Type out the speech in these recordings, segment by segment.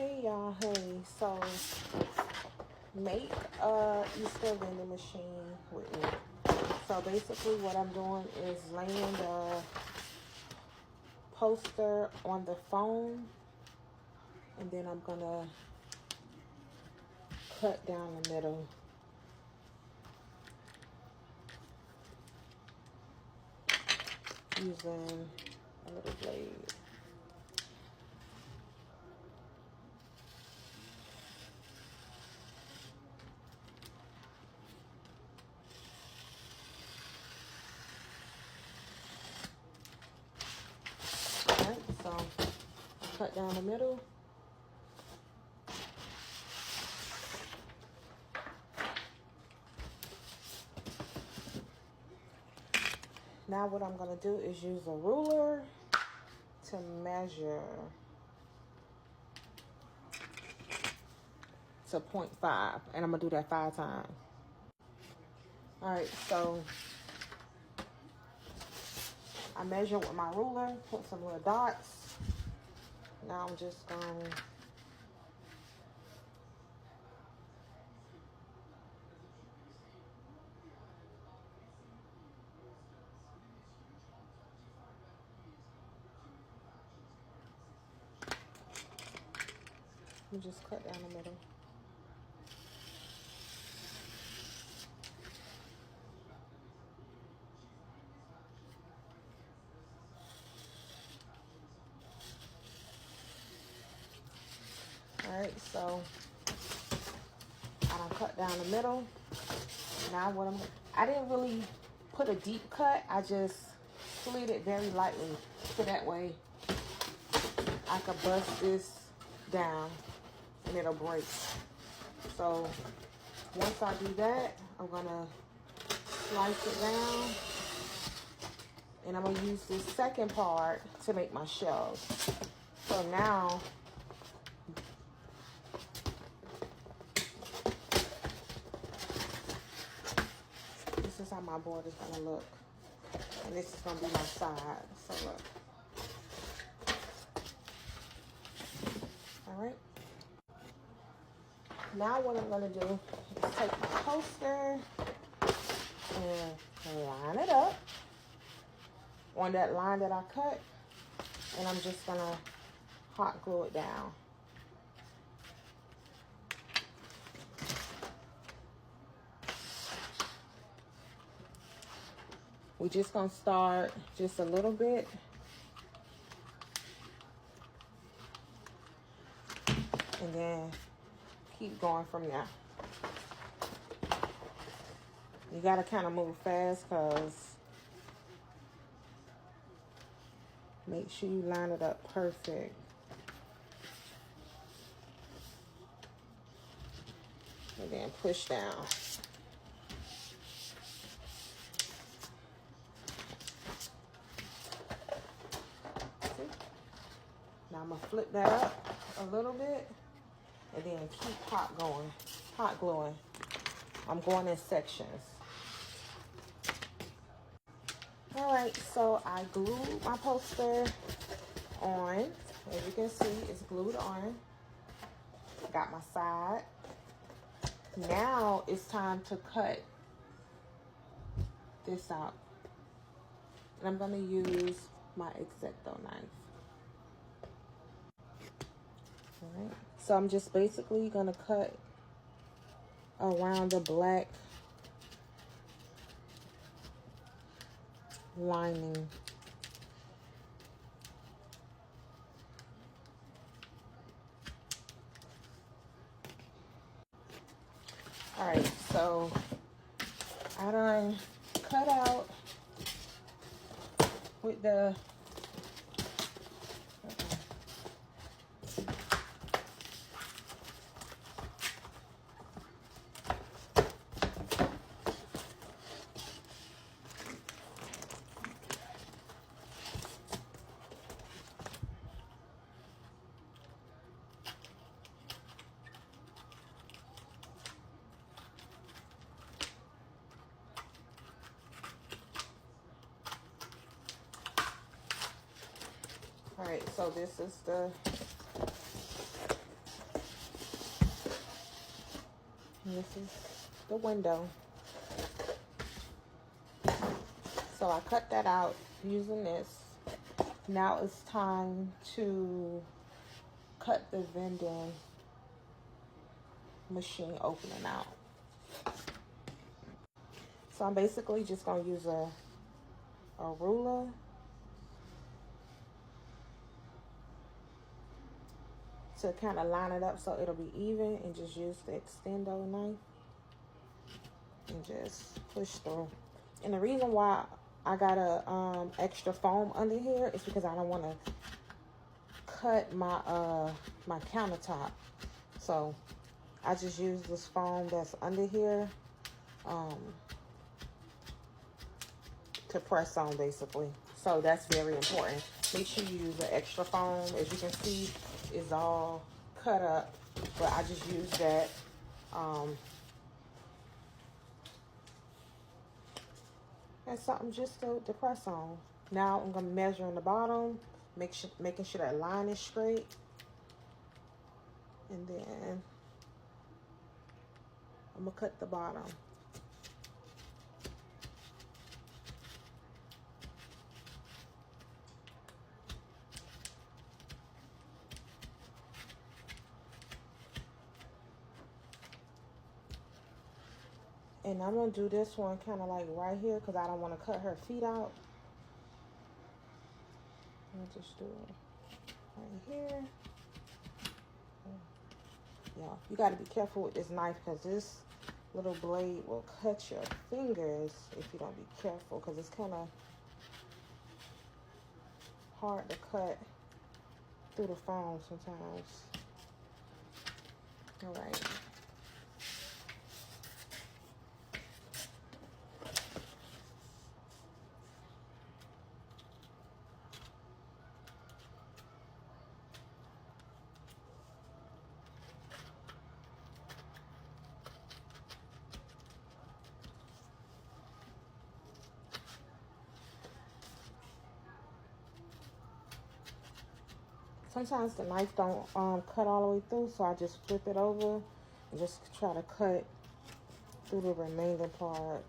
Hey y'all, hey, so make a Easter vending machine with me. So basically what I'm doing is laying the poster on the phone, and then I'm gonna cut down the middle. Using a little blade. Alright, so cut down the middle. Now what I'm gonna do is use a ruler to measure to 0.5, and I'm gonna do that 5 times. Alright, so I measure with my ruler, put some little dots. Now I'm just going to just cut down the middle. Alright, so I done cut down the middle. Now I didn't really put a deep cut. I just slid it very lightly, so that way I could bust this down and it'll break. So once I do that, I'm gonna slice it down, and I'm gonna use this second part to make my shelves. So now this is how my board is gonna look, and this is gonna be my side. So look. All right. Now what I'm gonna do is take my poster and line it up on that line that I cut, and I'm just gonna hot glue it down. We're just gonna start just a little bit, and then keep going from there. You gotta kind of move fast, because make sure you line it up perfect. And then push down. See? Now I'm gonna flip that up a little bit, and then keep hot gluing. I'm going in sections. All right, so I glued my poster on. As you can see, it's glued on. Got my side. Now it's time to cut this out. And I'm gonna use my X-Acto knife. All right, so I'm just basically gonna cut around the black lining. All right, so I done cut out with the all right, so this is the this is the window. So I cut that out using this. Now it's time to cut the vending machine opening out. So I'm basically just gonna use a ruler to kind of line it up so it'll be even, and just use the extendo knife and just push through. And the reason why I got a extra foam under here is because I don't want to cut my my countertop. So I just use this foam that's under here to press on, basically. So that's very important. Make sure you use the extra foam. As you can see, it's all cut up, but I just use that as something just to press on. Now I'm gonna measure in the bottom, making sure that line is straight, and then I'm gonna cut the bottom. And I'm gonna do this one kind of like right here because I don't want to cut her feet out. I'll just do it right here. Yeah, you got to be careful with this knife because this little blade will cut your fingers if you don't be careful, because it's kind of hard to cut through the foam sometimes. All right. Sometimes the knife don't cut all the way through, so I just flip it over and just try to cut through the remaining part.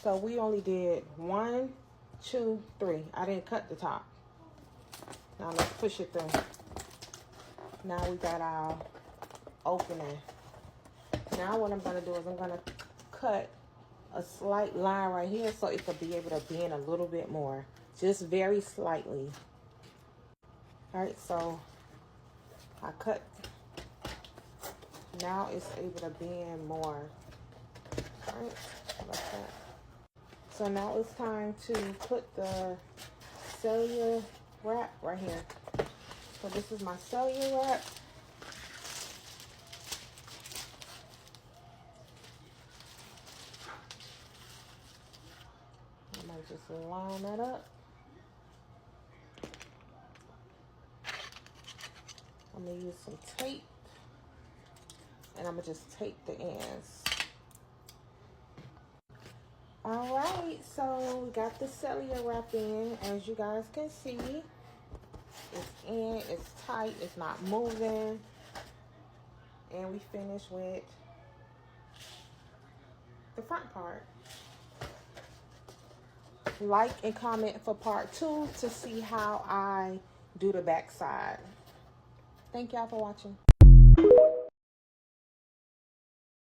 So we only did 1, 2, 3. I didn't cut the top. Now let's push it through. Now we got our opening. Now what I'm gonna do is I'm gonna cut a slight line right here so it could be able to bend a little bit more, just very slightly. All right, so I cut. Now it's able to bend more. All right, like that. So now it's time to put the cellular wrap right here. So this is my cellular wrap. I'm gonna just line that up. I'm gonna use some tape, and I'm gonna just tape the ends. All right, so we got the cellular wrap in. As you guys can see, it's in, it's tight, it's not moving. And we finish with the front part. Like and comment for part 2 to see how I do the back side. Thank y'all for watching.